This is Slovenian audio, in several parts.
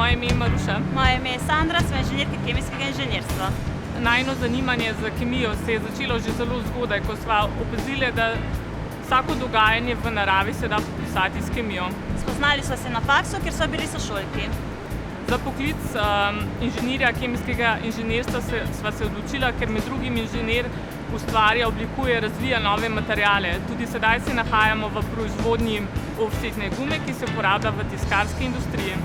Moje ime je Maruša. Moje ime je Sandra, sem inženirka kemijskega inženirstva. Najino zanimanje za kemijo se je začelo že zelo zgodaj, ko sva opazili, da vsako dogajanje v naravi se da popisati s kemijo. Spoznali sva se na faksu, kjer sva bili sošolki. Za poklic inženirja kemijskega inženirstva sva se odločila, ker med drugim inženir ustvarja, oblikuje, razvija nove materiale. Tudi sedaj se nahajamo v proizvodnji ofsetne gume, ki se uporablja v tiskarski industriji.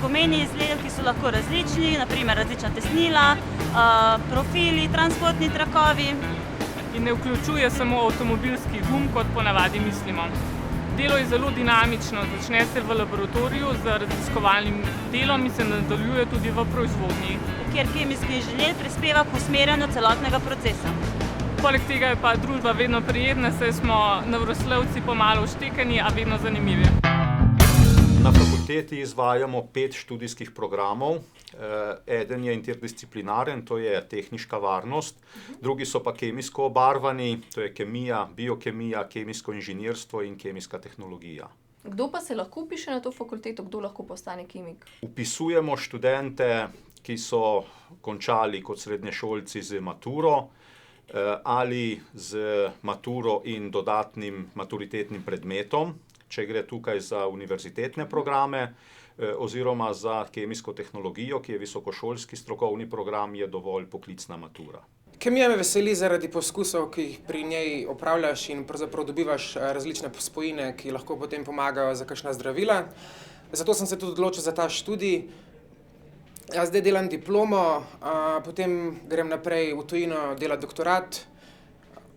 Gumeni izdelki so lahko različni, naprimer različna tesnila, profili, transportni trakovi. In ne vključuje samo avtomobilskih gum, kot ponavadi mislimo. Delo je zelo dinamično, začne se v laboratoriju z raziskovalnim delom in se nadaljuje tudi v proizvodnji, kjer kemijski inženir prispeva k usmerjanju celotnega procesa. Poleg tega je pa družba vedno prijetna, saj smo navroslovci pomalo vštekani, a vedno zanimivi. Na fakulteti izvajamo 5 študijskih programov. Eden je interdisciplinaren, to je tehniška varnost, drugi so pa kemijsko obarvani, to je kemija, biokemija, kemijsko inženirstvo in kemijska tehnologija. Kdo pa se lahko vpiše na to fakulteto, kdo lahko postane kemik? Vpisujemo študente, ki so končali kot srednješolci z maturo ali z maturo in dodatnim maturitetnim predmetom, če gre tukaj za univerzitetne programe, oziroma za kemijsko tehnologijo, ki je visokošolski strokovni program, je dovolj poklicna matura. Kemija me veseli zaradi poskusov, ki jih pri njej opravljaš in pravzaprav dobivaš različne spojine, ki lahko potem pomagajo za kakšna zdravila. Zato sem se tudi odločil za ta študij. Jaz zdaj delam diplomo, potem grem naprej v tujino delati doktorat.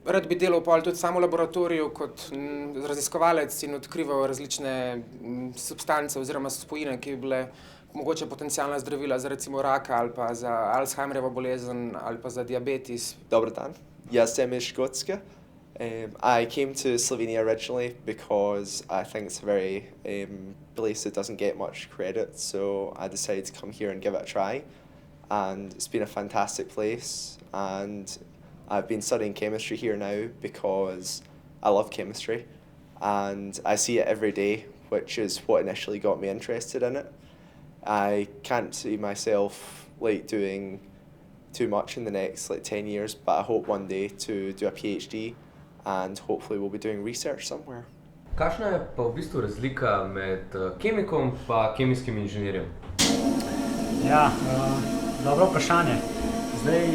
Rad bi delal tudi samo v laboratoriju kot raziskovalec in odkrival različne substance oziroma spojine, ki bi bile mogoče potencialna zdravila za recimo raka ali pa za Alzheimerjevo bolezen ali pa za diabetes. Dobar dan, jaz sem iz Škotske. I came to Slovenia originally because I think it's a very place that doesn't get much credit, so I decided to come here and give it a try. And it's been a fantastic place, and I've been studying chemistry here now because I love chemistry and I see it every day, which is what initially got me interested in it. I can't see myself doing too much in the next 10 years, but I hope one day to do a PhD and hopefully we'll be doing research somewhere. Kakšna je pa v bistvu razlika med kemikom pa kemijskim inženirjem? Ja, dobro vprašanje. Zdaj,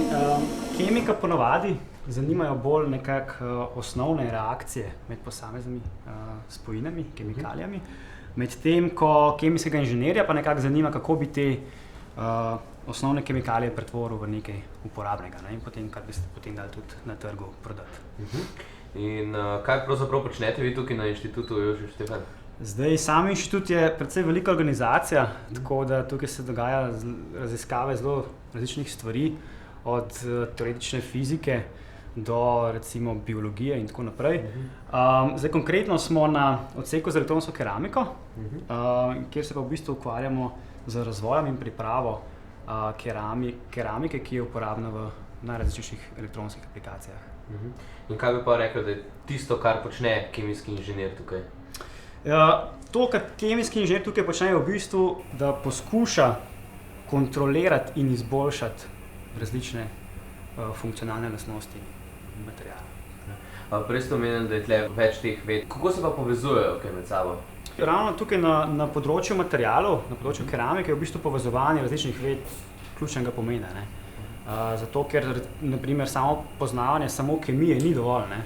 kemika ponavadi zanimajo bolj nekako osnovne reakcije med posameznimi spojinami, kemikalijami, medtem ko kemijskega inženirja pa nekako zanima, kako bi te osnovne kemikalije pretvoril v nekaj uporabnega, in potem, kar bi se potem dali tudi na trgu prodati. In kaj pravzaprav počnete vi tukaj na inštitutu Jožef Stefan? Zdaj, sam inštitut je precej velika organizacija, tako da tukaj se dogaja raziskave zelo različnih stvari, od teoretične fizike do recimo biologije in tako naprej. Zdaj, konkretno smo na odseku za elektronsko keramiko, kjer se pa v bistvu ukvarjamo z razvojem in pripravo keramike, ki je uporabna v najrazličnejših elektronskih aplikacijah. In kaj bi pa rekel, da je tisto, kar počne kemijski inženir tukaj? To, kar kemijski inženir tukaj počne, je v bistvu, da poskuša kontrolirati in izboljšati različne funkcionalne lastnosti materiala. Prej ste omenili, da je tle več teh ved. Kako se pa povezujejo med sabo? Ravno tukaj na področju materialov, na področju keramike je v bistvu povezovanje različnih ved ključnega pomena. Zato, ker na primer samo poznavanje samo kemije ni dovolj,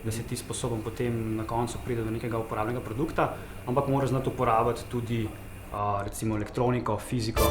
da si ti sposoben potem na koncu priti do nekega uporabnega produkta, ampak moraš znati uporabljati tudi recimo elektroniko, fiziko.